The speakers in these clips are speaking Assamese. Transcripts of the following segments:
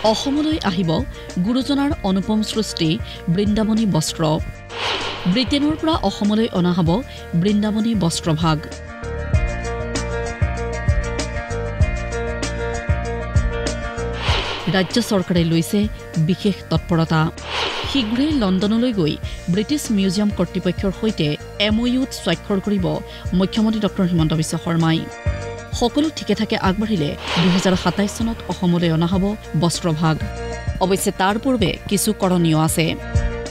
অসমলৈ আহিব গুৰুজনাৰ অনুপম সৃষ্টি বৃন্দাবনী বস্ত্ৰ। ব্ৰিটেনৰ পৰা অসমলৈ অনা হ'ব বৃন্দাবনী বস্ত্ৰভাগ। ৰাজ্য চৰকাৰে লৈছে বিশেষ তৎপৰতা। শীঘ্ৰেই লণ্ডনলৈ গৈ ব্ৰিটিছ মিউজিয়াম কৰ্তৃপক্ষৰ সৈতে MOUত স্বাক্ষৰ কৰিব মুখ্যমন্ত্ৰী ডক্টৰ হিমন্ত বিশ্ব শৰ্মাই। সকলো ঠিকে থাকে আগবাঢ়িলে 2027 চনত অসমলৈ অনা হ'ব বস্ত্ৰভাগ। অৱশ্যে তাৰ পূৰ্বে কিছু কৰণীয় আছে।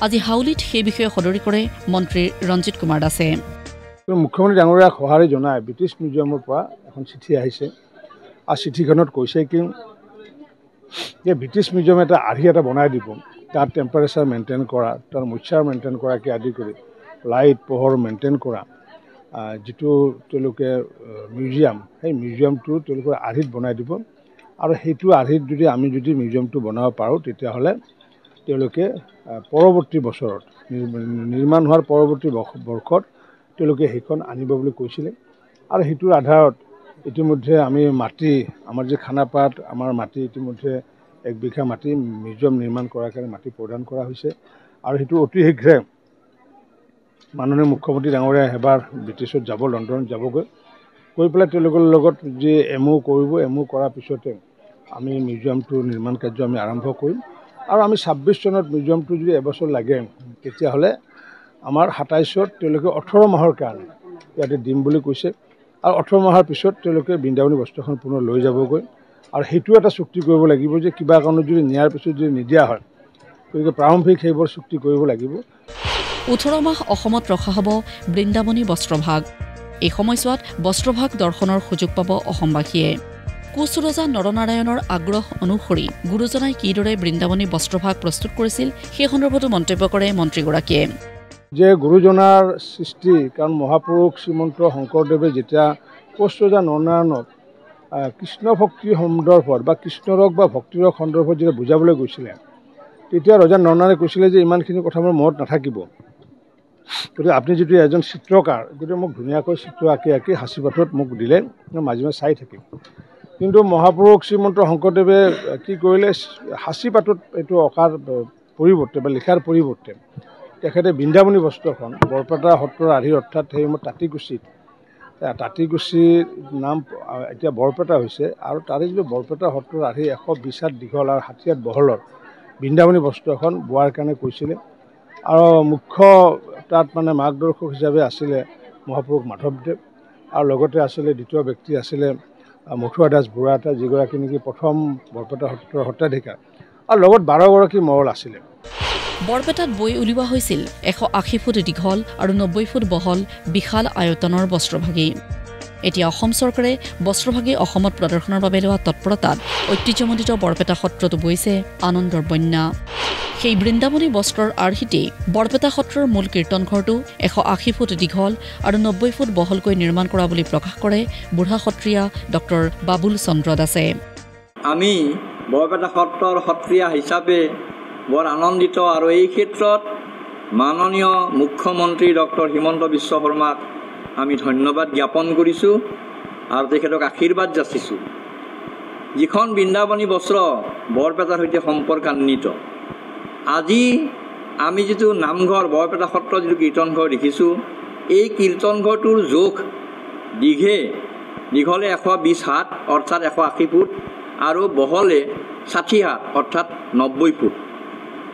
আজি হাউলিত সেই বিষয়ে সদৰি কৰে মন্ত্ৰী ৰঞ্জিত কুমাৰ দাসে। মুখ্যমন্ত্ৰী ডাঙৰীয়াক সঁহাৰি জনাই ব্ৰিটিছ মিউজিয়ামৰ পৰা এখন চিঠি আহিছে আৰু চিঠিখনত কৈছে কি যে ব্ৰিটিছ মিউজিয়ামে এটা আৰ্হি এটা বনাই দিব, তাত টেম্পাৰেচাৰ মেইনটেইন কৰা, তাৰ মইশ্চাৰ মেইনটেইন কৰাকে আদি কৰি লাইট পোহৰ মেইনটেইন কৰা যিটো তেওঁলোকে মিউজিয়াম, সেই মিউজিয়ামটো তেওঁলোকে আৰ্হিত বনাই দিব। আৰু সেইটো আৰ্হিত যদি আমি মিউজিয়ামটো বনাব পাৰোঁ তেতিয়াহ'লে তেওঁলোকে পৰৱৰ্তী বছৰত নিৰ্মাণ হোৱাৰ পৰৱৰ্তী বৰ্ষত তেওঁলোকে সেইখন আনিব বুলি কৈছিলে। আৰু সেইটোৰ আধাৰত ইতিমধ্যে আমি মাটি, আমাৰ যি খানাপাত, আমাৰ মাটি ইতিমধ্যে 1 বিঘা মাটি মিউজিয়াম নিৰ্মাণ কৰাৰ কাৰণে মাটি প্ৰদান কৰা হৈছে। আৰু সেইটো অতি শীঘ্ৰে মাননীয় মুখ্যমন্ত্ৰী ডাঙৰীয়া এবাৰ ব্ৰিটিছত যাব, লণ্ডনত যাবগৈ, গৈ পেলাই তেওঁলোকৰ লগত যি MOU কৰিব, MOU কৰাৰ পিছতে আমি মিউজিয়ামটো নিৰ্মাণ কাৰ্য আমি আৰম্ভ কৰিম। আৰু আমি 26 চনত মিউজিয়ামটো যদি এবছৰ লাগে তেতিয়াহ'লে আমাৰ 27ত তেওঁলোকে 18 মাহৰ কাৰণে ইয়াতে দিম বুলি কৈছে। আৰু 18 মাহৰ পিছত তেওঁলোকে বৃন্দাবনী বস্ত্ৰখন পুনৰ লৈ যাবগৈ। আৰু সেইটো এটা চুক্তি কৰিব লাগিব যে কিবা কাৰণত যদি নিয়াৰ পিছত যদি নিদিয়া হয় গতিকে প্ৰাৰম্ভিক সেইবোৰ চুক্তি কৰিব লাগিব। 18 মাহ অসমত ৰখা হ'ব বৃন্দাবনী বস্ত্ৰভাগ। এই সময়ছোৱাত বস্ত্ৰভাগ দৰ্শনৰ সুযোগ পাব অসমবাসীয়ে। কোচ ৰজা নৰনাৰায়ণৰ আগ্ৰহ অনুসৰি গুৰুজনাই কিদৰে বৃন্দাবনী বস্ত্ৰভাগ প্ৰস্তুত কৰিছিল সেই সন্দৰ্ভতো মন্তব্য কৰে মন্ত্ৰীগৰাকীয়ে। যে গুৰুজনাৰ সৃষ্টি, কাৰণ মহাপুৰুষ শ্ৰীমন্ত শংকৰদেৱে যেতিয়া কোচ ৰজা নৰনাৰায়ণক কৃষ্ণ ভক্তিৰ সন্দৰ্ভত বা কৃষ্ণৰক বা ভক্তিৰক সন্দৰ্ভত যেতিয়া বুজাবলৈ গৈছিলে তেতিয়া ৰজা নৰনাৰায়ণে কৈছিলে যে ইমানখিনি কথা মোৰ মনত নাথাকিব, গতিকে আপুনি যিটো এজন চিত্ৰকাৰ, গতিকে মোক ধুনীয়াকৈ চিত্ৰ আঁকি সাঁচিপাতত মোক দিলে, মই মাজে মাজে চাই থাকিম। কিন্তু মহাপুৰুষ শ্ৰীমন্ত শংকৰদেৱে কি কৰিলে, সাঁচিপাতত এইটো অঁকাৰ পৰিৱৰ্তে বা লিখাৰ পৰিৱৰ্তে তেখেতে বৃন্দাবনী বস্ত্ৰখন বৰপেটা সত্ৰৰ আৰ্হি, অৰ্থাৎ সেই সময়ত তাঁতীকুছিৰ নাম এতিয়া বৰপেটা হৈছে। আৰু তাৰে যিটো বৰপেটা সত্ৰৰ আৰ্হি 120 হাত দীঘল আৰু 60 হাত বহলৰ বৃন্দাবনী বস্ত্ৰখন বোৱাৰ কাৰণে কৈছিলে। আৰু মুখ্য তাত মানে মাৰ্গদৰ্শক হিচাপে আছিলে মহাপুৰুষ মাধৱদেৱ, আৰু লগতে আছিলে দ্বিতীয় ব্যক্তি আছিলে মথুৰা দাস বুঢ়াগোহাঁই, যিগৰাকী নেকি প্ৰথম বৰপেটা সত্ৰৰ সত্ৰাধিকাৰ, আৰু লগত 12গৰাকী মহল আছিলে। বৰপেটাত বৈ উলিওৱা হৈছিল 180 ফুট দীঘল আৰু 90 ফুট বহল বিশাল আয়তনৰ বস্ত্ৰভাগী। এতিয়া অসম চৰকাৰে বস্ত্ৰভাগী অসমত প্ৰদৰ্শনৰ বাবে লোৱা তৎপৰতাত ঐতিহ্যমণ্ডিত বৰপেটা সত্ৰতো বৈছে আনন্দৰ বন্যা। সেই বৃন্দাবনী বস্ত্ৰৰ আৰ্হিতেই বৰপেটা সত্ৰৰ মূল কীৰ্তনঘৰটো 180 ফুট দীঘল আৰু 90 ফুট বহলকৈ নিৰ্মাণ কৰা বুলি প্ৰকাশ কৰে বুঢ়া সত্ৰীয়া ডক্টৰ বাবুল চন্দ্ৰ দাসে। আমি বৰপেটা সত্ৰৰ সত্ৰীয়া হিচাপে বৰ আনন্দিত, আৰু এই ক্ষেত্ৰত মাননীয় মুখ্যমন্ত্ৰী ডক্টৰ হিমন্ত বিশ্ব শৰ্মাক আমি ধন্যবাদ জ্ঞাপন কৰিছোঁ আৰু তেখেতক আশীৰ্বাদ যাচিছোঁ। যিখন বৃন্দাবনী বস্ত্ৰ বৰপেটাৰ সৈতে সম্পৰ্কান্বিত, আজি আমি যিটো নামঘৰ বৰপেটা সত্ৰ যিটো কীৰ্তনঘৰ দেখিছোঁ, এই কীৰ্তনঘৰটোৰ জোখ দীঘলে 120 হাত অৰ্থাৎ 180 ফুট আৰু বহলে 60 হাত অৰ্থাৎ 90 ফুট।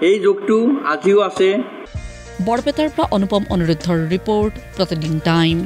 এই জোখটো আজিও আছে। বৰপেটাৰ পৰা অনুপম অনুৰুদ্ধৰ ৰিপৰ্ট, প্ৰতিদিন টাইম।